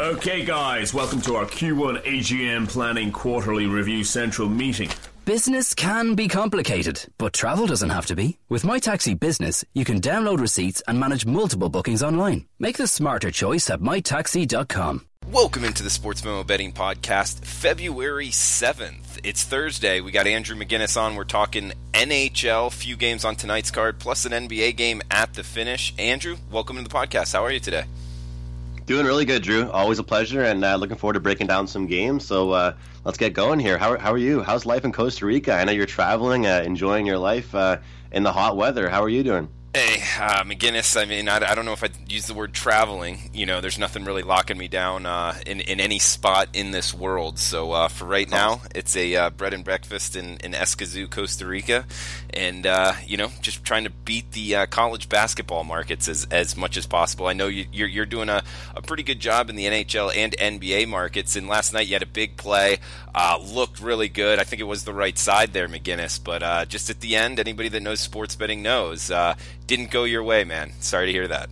Okay, guys, welcome to our Q1 AGM Planning Quarterly Review Central meeting. Business can be complicated, but travel doesn't have to be. With My Taxi Business, you can download receipts and manage multiple bookings online. Make the smarter choice at mytaxi.com. Welcome into the Sports Memo Betting Podcast, February 7th. It's Thursday. We got Andrew McGinnis on. We're talking NHL, few games on tonight's card, plus an NBA game at the finish. Andrew, welcome to the podcast. How are you today? Doing really good, Drew. Always a pleasure, and looking forward to breaking down some games. So let's get going here. How are you? How's life in Costa Rica? I know you're traveling, enjoying your life in the hot weather. How are you doing? Hey, McGinnis, I mean, I don't know if I'd use the word traveling. You know, there's nothing really locking me down in any spot in this world. So for right now, it's a bread and breakfast in Escazú, Costa Rica. And, just trying to beat the college basketball markets as much as possible. I know you're doing a pretty good job in the NHL and NBA markets. And last night you had a big play, looked really good. I think it was the right side there, McGinnis. But just at the end, anybody that knows sports betting knows didn't go your way, man. Sorry to hear that.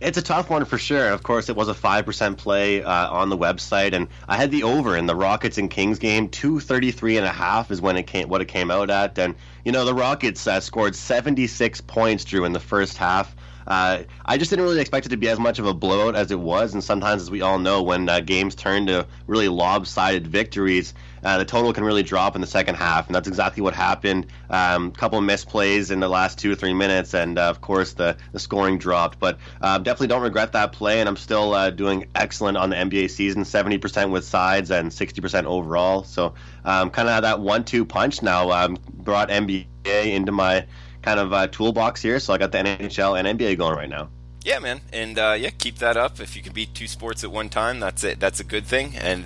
It's a tough one for sure. Of course, it was a 5% play on the website, and I had the over in the Rockets and Kings game. 233.5 is what it came out at, and the Rockets scored 76 points, Drew, in the first half. I just didn't really expect it to be as much of a blowout as it was, and sometimes, as we all know, when games turn to really lopsided victories, the total can really drop in the second half, and that's exactly what happened. A couple of missed plays in the last 2 or 3 minutes, and of course the scoring dropped. But definitely don't regret that play, and I'm still doing excellent on the NBA season, 70% with sides and 60% overall. So kind of that 1-2 punch now brought NBA into my kind of toolbox here, so I got the NHL and NBA going right now. Yeah, man, and keep that up. If you can beat 2 sports at one time, that's it. That's a good thing. And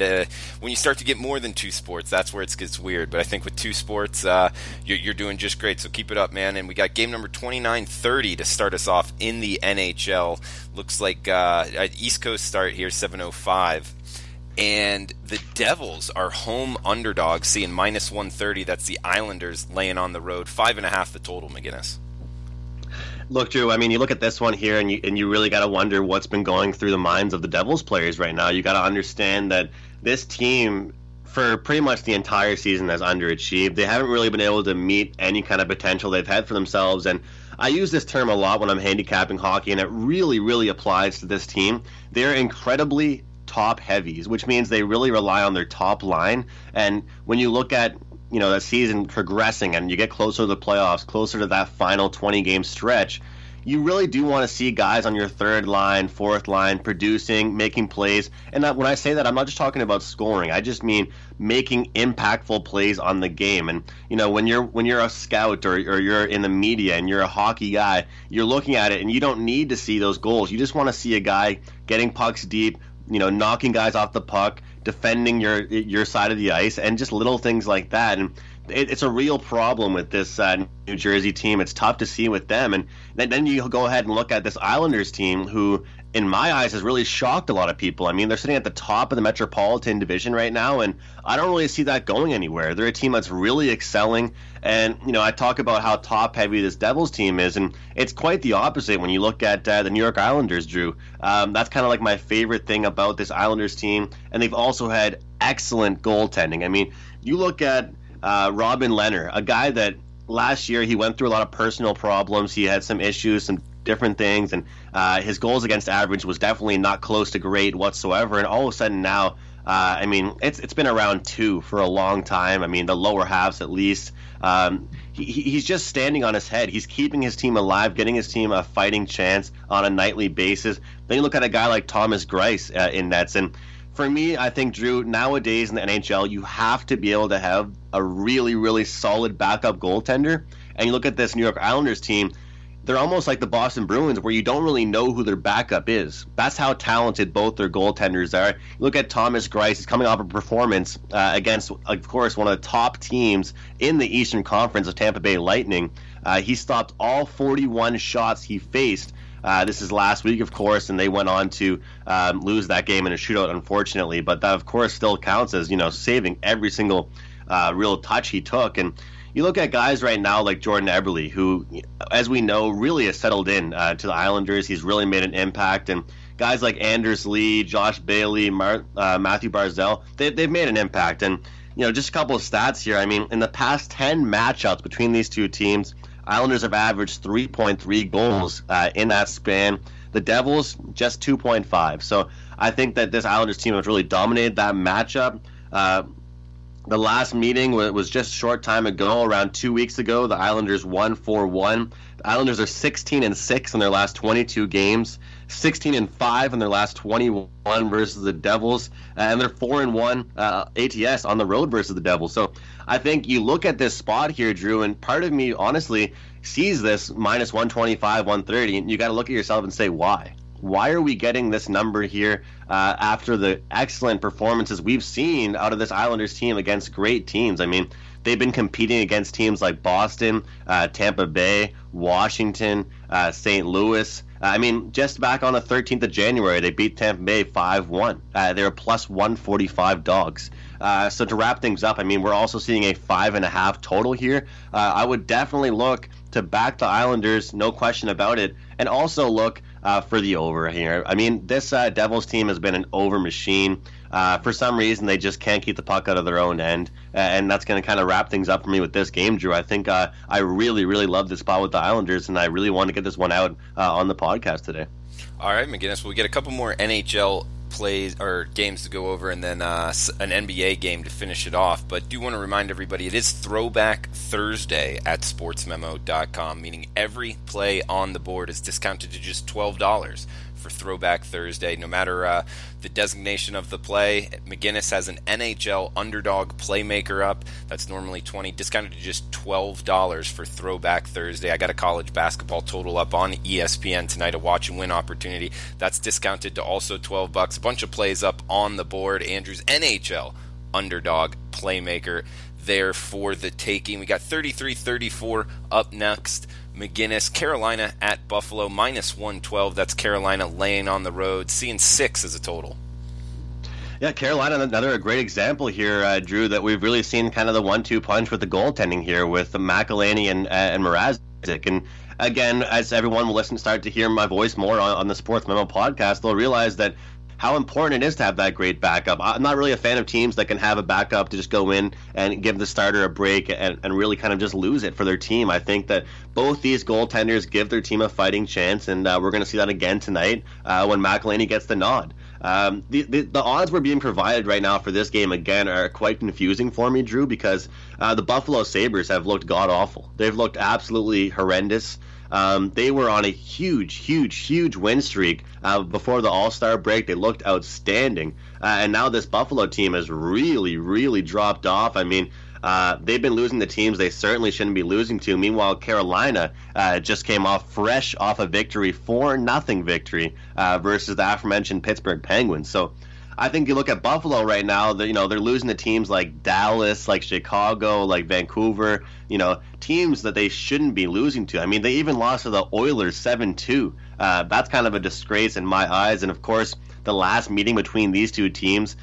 when you start to get more than 2 sports, that's where it gets weird. But I think with 2 sports, you're doing just great. So keep it up, man. And we got game number 2930 to start us off in the NHL. Looks like an East Coast start here, 7:05. And the Devils are home underdogs, seeing minus 130. That's the Islanders laying on the road. 5.5 the total, McGinnis. Look, Drew, I mean, you look at this one here, and you really got to wonder what's been going through the minds of the Devils players right now. You got to understand that this team, for pretty much the entire season, has underachieved. They haven't really been able to meet any kind of potential they've had for themselves, and I use this term a lot when I'm handicapping hockey, and it really, really applies to this team. They're incredibly top heavies, which means they really rely on their top line. And when you look at that season progressing and you get closer to the playoffs, closer to that final 20-game stretch, you really do want to see guys on your third line, fourth line producing, making plays. And when I say that, I'm not just talking about scoring. I just mean making impactful plays on the game. And when you're a scout or you're in the media and you're a hockey guy, you're looking at it and you don't need to see those goals. You just want to see a guy getting pucks deep, knocking guys off the puck, defending your side of the ice, and just little things like that. And it's a real problem with this New Jersey team. It's tough to see with them. And then you go ahead and look at this Islanders team, who, in my eyes, has really shocked a lot of people. I mean, they're sitting at the top of the Metropolitan Division right now, and I don't really see that going anywhere. They're a team that's really excelling. And, I talk about how top-heavy this Devils team is, and it's quite the opposite when you look at the New York Islanders, Drew. That's kind of like my favorite thing about this Islanders team, and they've also had excellent goaltending. I mean, you look at Robin Lehner, a guy that last year he went through a lot of personal problems. He had some issues, some different things, and his goals against average was definitely not close to great whatsoever. And all of a sudden now, it's been around 2 for a long time. I mean, the lower halves at least. He's just standing on his head. He's keeping his team alive, getting his team a fighting chance on a nightly basis. Then you look at a guy like Thomas Greiss in nets, and for me, I think, Drew, nowadays in the NHL, you have to be able to have a really, really solid backup goaltender. And you look at this New York Islanders team, they're almost like the Boston Bruins, where you don't really know who their backup is. That's how talented both their goaltenders are. You look at Thomas Greiss. He's coming off a performance against, of course, one of the top teams in the Eastern Conference of Tampa Bay Lightning. He stopped all 41 shots he faced. This is last week, of course, and they went on to lose that game in a shootout, unfortunately. But that, of course, still counts as, saving every single real touch he took. And you look at guys right now like Jordan Eberle, who, as we know, really has settled in to the Islanders. He's really made an impact. And guys like Anders Lee, Josh Bailey, Matthew Barzal, they've made an impact. And, just a couple of stats here. I mean, in the past 10 matchups between these two teams, Islanders have averaged 3.3 goals in that span. The Devils, just 2.5. So I think that this Islanders team has really dominated that matchup. The last meeting was just a short time ago, around 2 weeks ago. The Islanders won 4-1. The Islanders are 16-6 in their last 22 games, 16-5 in their last 21 versus the Devils, and they're 4-1 ATS on the road versus the Devils. So I think you look at this spot here, Drew, and part of me honestly sees this minus 125, 130, and you got to look at yourself and say, why? Why are we getting this number here after the excellent performances we've seen out of this Islanders team against great teams? I mean, they've been competing against teams like Boston, Tampa Bay, Washington, St. Louis. I mean, just back on the 13th of January, they beat Tampa Bay 5-1. They were plus 145 dogs. So to wrap things up, I mean, we're also seeing a 5.5 total here. I would definitely look to back the Islanders, no question about it, and also look for the over here. I mean, this Devils team has been an over machine. For some reason, they just can't keep the puck out of their own end, and that's going to kind of wrap things up for me with this game, Drew. I think I really, really love this spot with the Islanders, and I really want to get this one out on the podcast today. All right, McGinnis, we'll get a couple more NHL plays or games to go over, and then an NBA game to finish it off. But do want to remind everybody, it is Throwback Thursday at sportsmemo.com, meaning every play on the board is discounted to just $12 for Throwback Thursday. No matter the designation of the play, McGinnis has an NHL underdog playmaker up. That's normally $20, discounted to just $12 for Throwback Thursday. I got a college basketball total up on ESPN tonight, a watch and win opportunity. That's discounted to also $12. A bunch of plays up on the board. Andrew's NHL underdog playmaker there for the taking. We got 33-34 up next. McGinnis, Carolina at Buffalo, minus 112. That's Carolina laying on the road, seeing 6 as a total. Yeah, Carolina, another great example here, Drew, that we've really seen kind of the 1-2 punch with the goaltending here with McElhinney and Mrazek. And again, as everyone will start to hear my voice more on the Sports Memo podcast, they'll realize that how important it is to have that great backup. I'm not really a fan of teams that can have a backup to just go in and give the starter a break and really kind of just lose it for their team. I think that both these goaltenders give their team a fighting chance, and we're going to see that again tonight when McElhinney gets the nod. The odds we're being provided right now for this game, again, are quite confusing for me, Drew, because the Buffalo Sabres have looked god-awful. They've looked absolutely horrendous. They were on a huge win streak before the All-Star break. They looked outstanding. And now this Buffalo team has really dropped off. I mean, they've been losing the teams they certainly shouldn't be losing to. Meanwhile, Carolina just came off fresh off a victory, 4-0 victory versus the aforementioned Pittsburgh Penguins. So I think you look at Buffalo right now, they're losing to teams like Dallas, like Chicago, like Vancouver, teams that they shouldn't be losing to. I mean, they even lost to the Oilers 7-2. That's kind of a disgrace in my eyes. And of course, the last meeting between these two teams,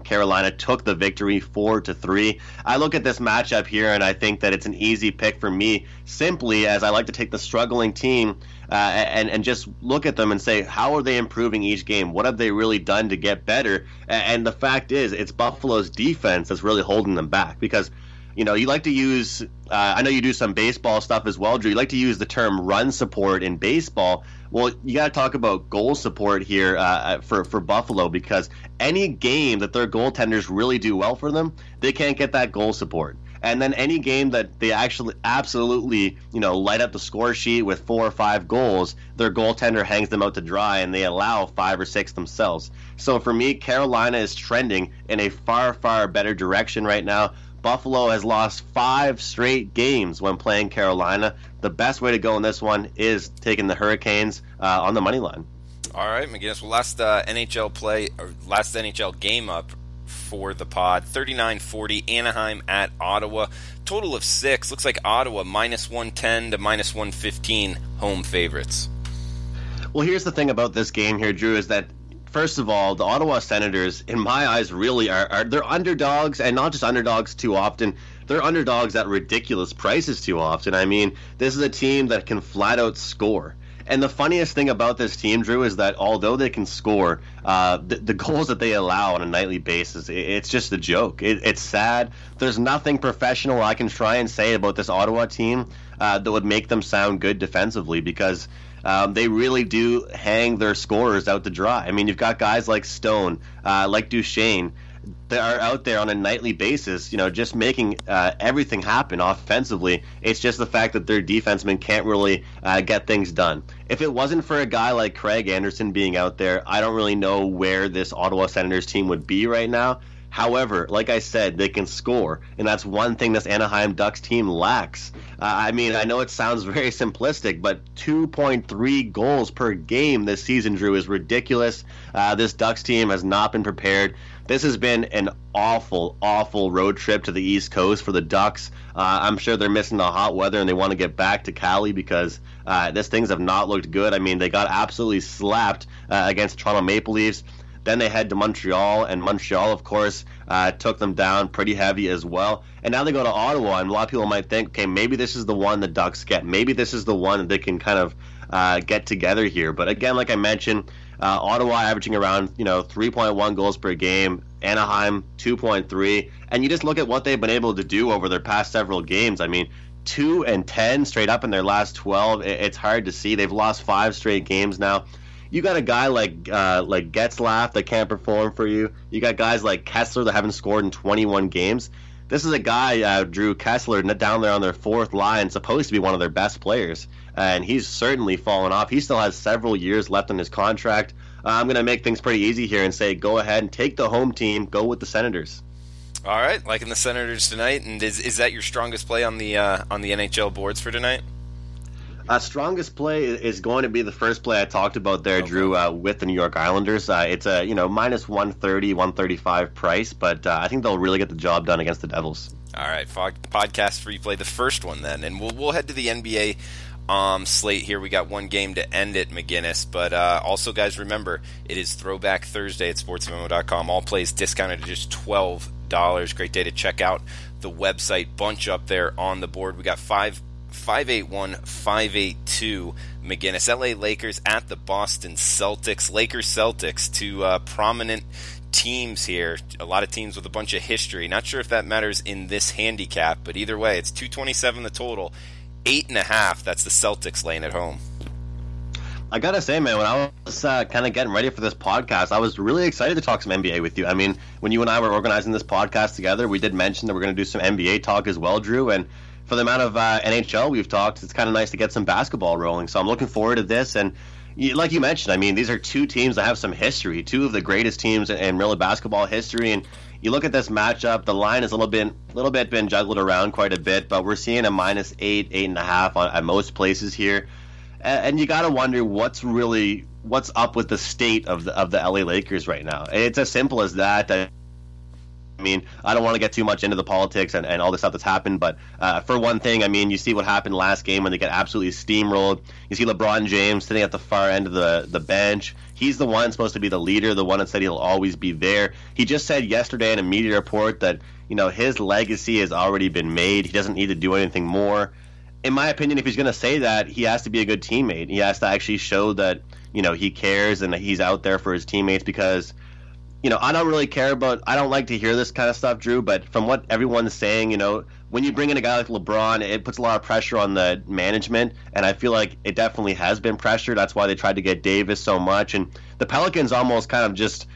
Carolina took the victory 4-3. I look at this matchup here, and I think that it's an easy pick for me, simply as I like to take the struggling team and just look at them and say, how are they improving each game? What have they really done to get better? And the fact is, it's Buffalo's defense that's really holding them back, because you like to use, I know you do some baseball stuff as well, Drew. You like to use the term run support in baseball. Well, you got to talk about goal support here for Buffalo, because any game that their goaltenders really do well for them, they can't get that goal support. And then any game that they actually absolutely, light up the score sheet with 4 or 5 goals, their goaltender hangs them out to dry, and they allow 5 or 6 themselves. So for me, Carolina is trending in a far better direction right now. Buffalo has lost 5 straight games when playing Carolina. The best way to go in this one is taking the Hurricanes on the money line. All right, McGinnis. Well, last NHL game up for the pod, 39-40, Anaheim at Ottawa. Total of 6. Looks like Ottawa minus 110 to minus 115 home favorites. Well, here's the thing about this game here, Drew, is that first of all, the Ottawa Senators, in my eyes, really are they're underdogs, and not just underdogs too often. They're underdogs at ridiculous prices too often. I mean, this is a team that can flat out score. And the funniest thing about this team, Drew, is that although they can score, the goals that they allow on a nightly basis, it's just a joke. It's sad. There's nothing professional I can try and say about this Ottawa team that would make them sound good defensively, because they really do hang their scorers out to dry. I mean, you've got guys like Stone, like Duchesne, that are out there on a nightly basis, just making everything happen offensively. It's just the fact that their defensemen can't really get things done. If it wasn't for a guy like Craig Anderson being out there, I don't really know where this Ottawa Senators team would be right now. However, like I said, they can score, and that's one thing this Anaheim Ducks team lacks. I mean, I know it sounds very simplistic, but 2.3 goals per game this season, Drew, is ridiculous. This Ducks team has not been prepared. This has been an awful, awful road trip to the East Coast for the Ducks. I'm sure they're missing the hot weather, and they want to get back to Cali because things have not looked good. I mean, they got absolutely slapped against Toronto Maple Leafs. Then they head to Montreal, and Montreal, of course, took them down pretty heavy as well. And now they go to Ottawa, and a lot of people might think, okay, maybe this is the one the Ducks get. Maybe this is the one that they can kind of get together here. But again, like I mentioned, Ottawa averaging around 3.1 goals per game, Anaheim 2.3, and you just look at what they've been able to do over their past several games. I mean, 2-10 straight up in their last 12. It's hard to see. They've lost 5 straight games now. You got a guy like Getzlaf that can't perform for you. You got guys like Kessler that haven't scored in 21 games. This is a guy, Drew Kessler, down there on their fourth line, supposed to be one of their best players, and he's certainly fallen off. He still has several years left on his contract. I'm going to make things pretty easy here and say go ahead and take the home team. Go with the Senators. All right, liking the Senators tonight. And is that your strongest play on the NHL boards for tonight? Strongest play is going to be the first play I talked about there, okay, Drew, with the New York Islanders. It's a minus 130, 135 price, but I think they'll really get the job done against the Devils. All right, podcast free play the first one then, and we'll head to the NBA slate here. We got one game to end it, McGinnis, but also, guys, remember, it is Throwback Thursday at sportsmemo.com. All plays discounted to just $12. Great day to check out the website. Bunch up there on the board. We got 581, 582 McGinnis. LA Lakers at the Boston Celtics. Lakers Celtics, two prominent teams here. A lot of teams with a bunch of history. Not sure if that matters in this handicap, but either way, it's 227 the total. 8.5. That's the Celtics laying at home. I gotta say, man, when I was kind of getting ready for this podcast, I was really excited to talk some NBA with you. I mean, when you and I were organizing this podcast together, we did mention that we're going to do some NBA talk as well, Drew, and for the amount of NHL we've talked, it's kind of nice to get some basketball rolling. So I'm looking forward to this. And like you mentioned, I mean, these are two teams that have some history, two of the greatest teams in really basketball history. And you look at this matchup, the line is a little bit been juggled around quite a bit, but we're seeing a minus 8, 8.5 at most places here. And you got to wonder what's up with the state of the LA Lakers right now. It's as simple as that. I mean, I don't want to get too much into the politics and all the stuff that's happened, but for one thing, I mean, you see what happened last game when they get absolutely steamrolled. You see LeBron James sitting at the far end of the bench. He's the one supposed to be the leader, the one that said he'll always be there. He just said yesterday in a media report that, his legacy has already been made. He doesn't need to do anything more. In my opinion, if he's going to say that, he has to be a good teammate. He has to actually show that, he cares and that he's out there for his teammates because I don't really care about – I don't like to hear this kind of stuff, Drew, but from what everyone's saying, when you bring in a guy like LeBron, it puts a lot of pressure on the management, and I feel like it definitely has been pressure. That's why they tried to get Davis so much. And the Pelicans almost kind of just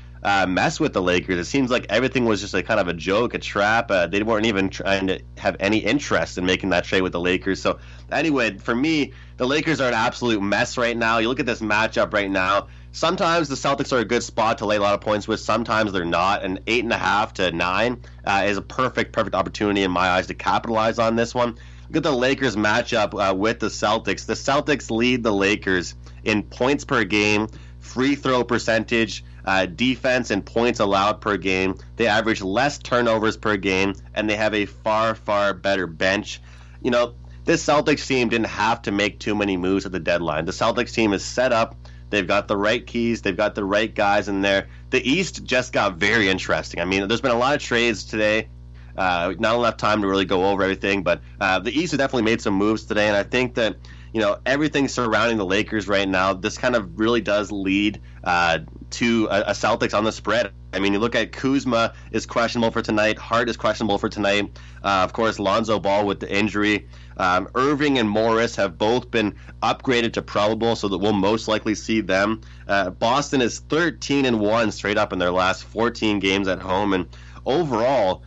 mess with the Lakers. It seems like everything was just a kind of a joke, a trap. They weren't even trying to have any interest in making that trade with the Lakers. So anyway, for me, the Lakers are an absolute mess right now. You look at this matchup right now. Sometimes the Celtics are a good spot to lay a lot of points with. Sometimes they're not. And 8.5 to 9 is a perfect opportunity in my eyes to capitalize on this one. Look at the Lakers matchup with the Celtics. The Celtics lead the Lakers in points per game, free throw percentage, defense, and points allowed per game. They average less turnovers per game, and they have a far, far better bench. This Celtics team didn't have to make too many moves at the deadline. The Celtics team is set up. They've got the right keys. They've got the right guys in there. The East just got very interesting. I mean, there's been a lot of trades today. Not enough time to really go over everything, but the East has definitely made some moves today, and I think that, everything surrounding the Lakers right now, this kind of really does lead to a Celtics on the spread. I mean, you look at Kuzma is questionable for tonight. Hart is questionable for tonight. Of course, Lonzo Ball with the injury. Irving and Morris have both been upgraded to probable, so that we'll most likely see them. Boston is 13-1 straight up in their last 14 games at home. And overall,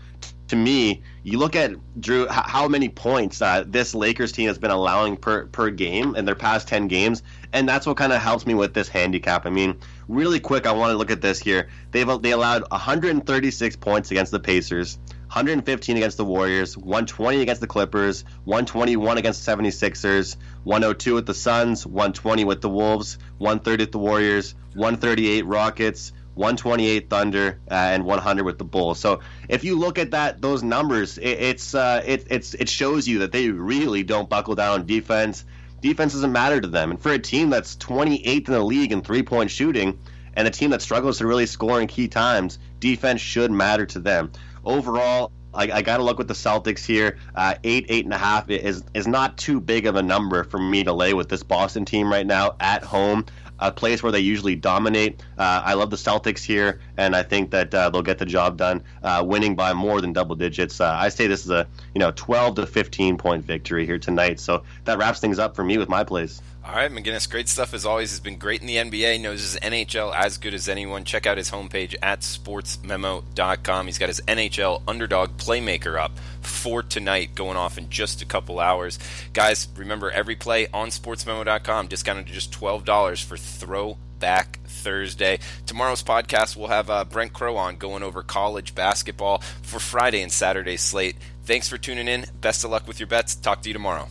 to me, you look at, Drew, how many points this Lakers team has been allowing per game in their past 10 games, and that's what kind of helps me with this handicap. I mean, really quick, I want to look at this here. They allowed 136 points against the Pacers, 115 against the Warriors, 120 against the Clippers, 121 against the 76ers, 102 with the Suns, 120 with the Wolves, 130 with the Warriors, 138 Rockets, 128 Thunder, and 100 with the Bulls. So if you look at those numbers, it shows you that they really don't buckle down on defense. Defense doesn't matter to them. And for a team that's 28th in the league in three-point shooting, and a team that struggles to really score in key times, defense should matter to them. Overall, I got to look with the Celtics here. 8.5 is not too big of a number for me to lay with this Boston team right now at home, a place where they usually dominate. I love the Celtics here, and I think that they'll get the job done, winning by more than double digits. I say this is a 12 to 15 point victory here tonight. So that wraps things up for me with my plays. All right, McGinnis, great stuff as always. Has been great in the NBA, knows his NHL as good as anyone. Check out his homepage at sportsmemo.com. He's got his NHL Underdog Playmaker up for tonight, going off in just a couple hours. Guys, remember, every play on sportsmemo.com, discounted to just $12 for Throwback Thursday. Tomorrow's podcast, we'll have Brent Crow on going over college basketball for Friday and Saturday's slate. Thanks for tuning in. Best of luck with your bets. Talk to you tomorrow.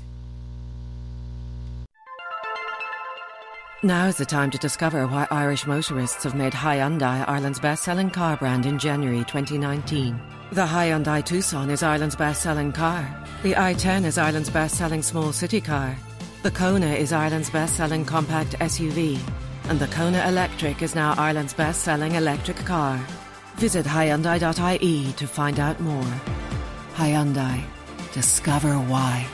Now is the time to discover why Irish motorists have made Hyundai Ireland's best-selling car brand in January 2019. The Hyundai Tucson is Ireland's best-selling car. The i10 is Ireland's best-selling small city car. The Kona is Ireland's best-selling compact SUV. And the Kona Electric is now Ireland's best-selling electric car. Visit Hyundai.ie to find out more. Hyundai. Discover why.